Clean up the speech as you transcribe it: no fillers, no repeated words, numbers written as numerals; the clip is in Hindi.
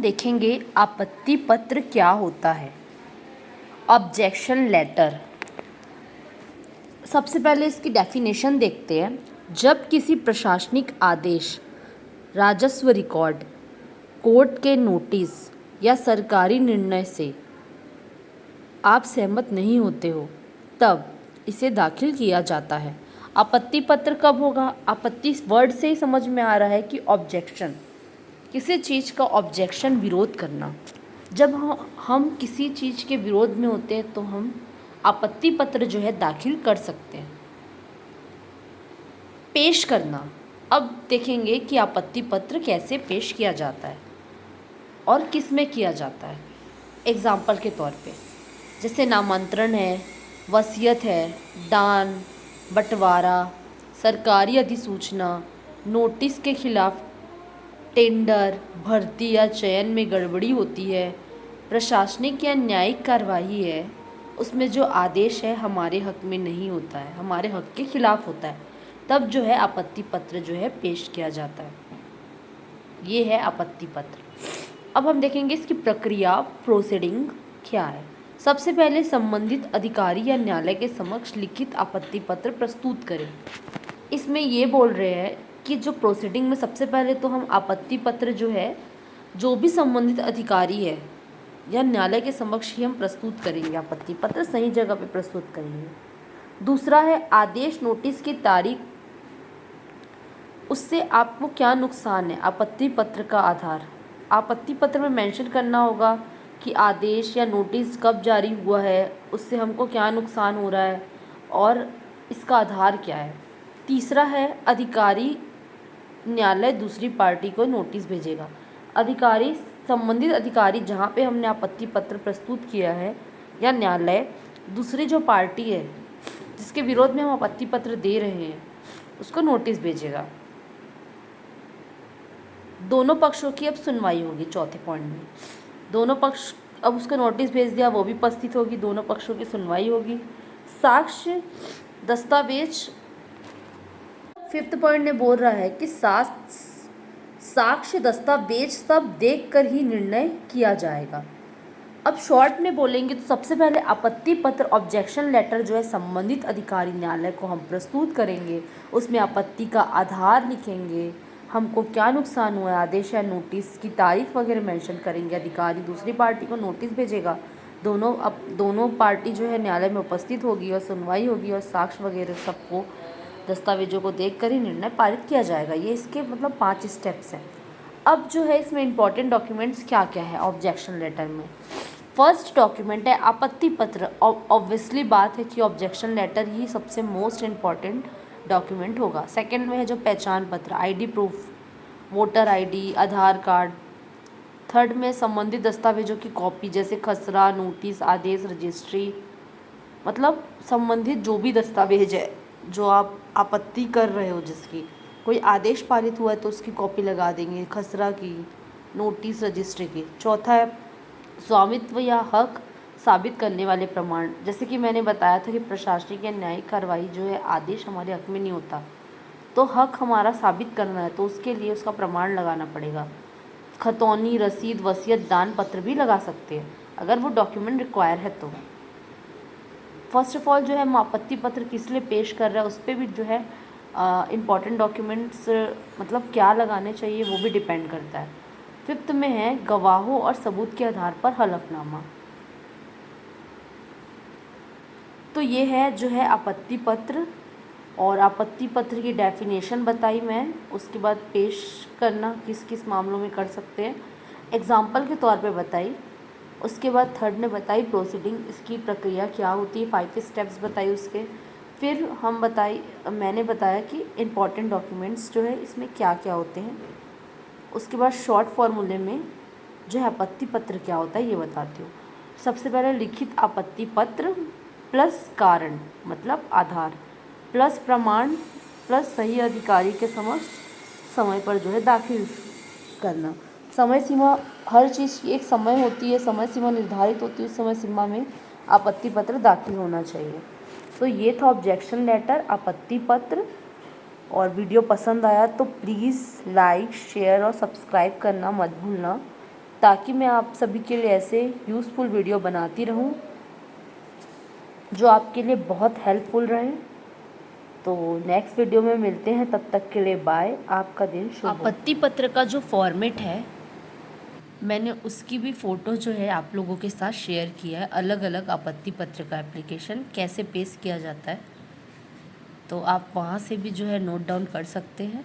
देखेंगे आपत्ति पत्र क्या होता है। ऑब्जेक्शन लेटर, सबसे पहले इसकी डेफिनेशन देखते हैं। जब किसी प्रशासनिक आदेश, राजस्व रिकॉर्ड, कोर्ट के नोटिस या सरकारी निर्णय से आप सहमत नहीं होते हो तब इसे दाखिल किया जाता है। आपत्ति पत्र कब होगा? आपत्ति वर्ड से ही समझ में आ रहा है कि ऑब्जेक्शन, किसी चीज़ का ऑब्जेक्शन, विरोध करना। जब हम किसी चीज़ के विरोध में होते हैं तो हम आपत्ति पत्र जो है दाखिल कर सकते हैं। पेश करना, अब देखेंगे कि आपत्ति पत्र कैसे पेश किया जाता है और किस में किया जाता है। एग्जाम्पल के तौर पे जैसे नामांतरण है, वसीयत है, दान, बंटवारा, सरकारी अधिसूचना, नोटिस के खिलाफ टेंडर, भर्ती या चयन में गड़बड़ी होती है, प्रशासनिक या न्यायिक कार्रवाई है, उसमें जो आदेश है हमारे हक में नहीं होता है, हमारे हक के खिलाफ होता है, तब जो है आपत्ति पत्र जो है पेश किया जाता है। ये है आपत्ति पत्र। अब हम देखेंगे इसकी प्रक्रिया, प्रोसीडिंग क्या है। सबसे पहले संबंधित अधिकारी या न्यायालय के समक्ष लिखित आपत्ति पत्र प्रस्तुत करें। इसमें ये बोल रहे हैं कि जो प्रोसीडिंग में सबसे पहले तो हम आपत्ति पत्र जो है, जो भी संबंधित अधिकारी है या न्यायालय के समक्ष ही हम प्रस्तुत करेंगे। आपत्ति पत्र सही जगह पे प्रस्तुत करेंगे। दूसरा है आदेश, नोटिस की तारीख, उससे आपको क्या नुकसान है। आपत्ति पत्र का आधार, आपत्ति पत्र में मेंशन करना होगा कि आदेश या नोटिस कब जारी हुआ है, उससे हमको क्या नुकसान हो रहा है और इसका आधार क्या है। तीसरा है अधिकारी, न्यायालय दूसरी पार्टी को नोटिस भेजेगा। अधिकारी, संबंधित अधिकारी जहाँ पे हमने आपत्ति पत्र प्रस्तुत किया है, या न्यायालय दूसरी जो पार्टी है जिसके विरोध में हम आपत्ति पत्र दे रहे हैं उसको नोटिस भेजेगा। दोनों पक्षों की अब सुनवाई होगी। चौथे पॉइंट में दोनों पक्ष, अब उसका नोटिस भेज दिया, वो भी उपस्थित होगी, दोनों पक्षों की सुनवाई होगी। साक्ष्य, दस्तावेज, फिफ्थ पॉइंट में बोल रहा है कि साक्ष्य, दस्तावेज सब देखकर ही निर्णय किया जाएगा। अब शॉर्ट में बोलेंगे तो सबसे पहले आपत्ति पत्र, ऑब्जेक्शन लेटर जो है संबंधित अधिकारी न्यायालय को हम प्रस्तुत करेंगे। उसमें आपत्ति का आधार लिखेंगे, हमको क्या नुकसान हुआ है, आदेश या नोटिस की तारीख वगैरह मेंशन करेंगे। अधिकारी दूसरी पार्टी को नोटिस भेजेगा, दोनों पार्टी जो है न्यायालय में उपस्थित होगी और सुनवाई होगी और साक्ष्य वगैरह सबको, दस्तावेजों को देखकर ही निर्णय पारित किया जाएगा। ये इसके मतलब 5 स्टेप्स हैं। अब जो है इसमें इंपॉर्टेंट डॉक्यूमेंट्स क्या क्या है ऑब्जेक्शन लेटर में। फर्स्ट डॉक्यूमेंट है आपत्ति पत्र। ऑब्वियसली बात है कि ऑब्जेक्शन लेटर ही सबसे मोस्ट इम्पॉर्टेंट डॉक्यूमेंट होगा। सेकंड में है जो पहचान पत्र, आईडी प्रूफ, वोटर आईडी, आधार कार्ड। थर्ड में संबंधित दस्तावेजों की कॉपी जैसे खसरा, नोटिस, आदेश, रजिस्ट्री, मतलब संबंधित जो भी दस्तावेज है जो आप आपत्ति कर रहे हो, जिसकी कोई आदेश पारित हुआ है तो उसकी कॉपी लगा देंगे, खसरा की, नोटिस, रजिस्ट्री की। चौथा है स्वामित्व या हक साबित करने वाले प्रमाण, जैसे कि मैंने बताया था कि प्रशासनिक या न्यायिक कार्रवाई जो है आदेश हमारे हक में नहीं होता, तो हक हमारा साबित करना है तो उसके लिए उसका प्रमाण लगाना पड़ेगा। खतौनी, रसीद, वसीयत, दान पत्र भी लगा सकते हैं अगर वो डॉक्यूमेंट रिक्वायर है तो। फर्स्ट ऑफ ऑल जो है हम आपत्ति पत्र किस लिए पेश कर रहे हैं उस पर भी जो है इम्पॉर्टेंट डॉक्यूमेंट्स मतलब क्या लगाने चाहिए वो भी डिपेंड करता है। फिफ्थ में है गवाहों और सबूत के आधार पर हलफनामा। तो ये है जो है आपत्ति पत्र, और आपत्ति पत्र की डेफिनेशन बताई मैं, उसके बाद पेश करना किस किस मामलों में कर सकते हैं एग्जाम्पल के तौर पे बताई। उसके बाद थर्ड ने बताई प्रोसीडिंग, इसकी प्रक्रिया क्या होती है, 5 स्टेप्स बताई उसके। फिर मैंने बताया कि इम्पॉर्टेंट डॉक्यूमेंट्स जो है इसमें क्या क्या होते हैं। उसके बाद शॉर्ट फॉर्मूले में जो है आपत्ति पत्र क्या होता है ये बताती हूँ। सबसे पहले लिखित आपत्ति पत्र प्लस कारण मतलब आधार प्लस प्रमाण प्लस सही अधिकारी के समक्ष समय पर जो है दाखिल करना। समय सीमा, हर चीज़ की एक समय होती है, समय सीमा निर्धारित होती है, उस समय सीमा में आपत्ति पत्र दाखिल होना चाहिए। तो ये था ऑब्जेक्शन लेटर, आपत्ति पत्र। और वीडियो पसंद आया तो प्लीज़ लाइक, शेयर और सब्सक्राइब करना मत भूलना, ताकि मैं आप सभी के लिए ऐसे यूज़फुल वीडियो बनाती रहूं जो आपके लिए बहुत हेल्पफुल रहे। तो नेक्स्ट वीडियो में मिलते हैं, तब तक के लिए बाय। आपका दिन शुभ हो। आपत्ति पत्र का जो फॉर्मेट है मैंने उसकी भी फ़ोटो जो है आप लोगों के साथ शेयर किया है। अलग अलग आपत्ति पत्र का एप्लीकेशन कैसे पेश किया जाता है, तो आप वहाँ से भी जो है नोट डाउन कर सकते हैं।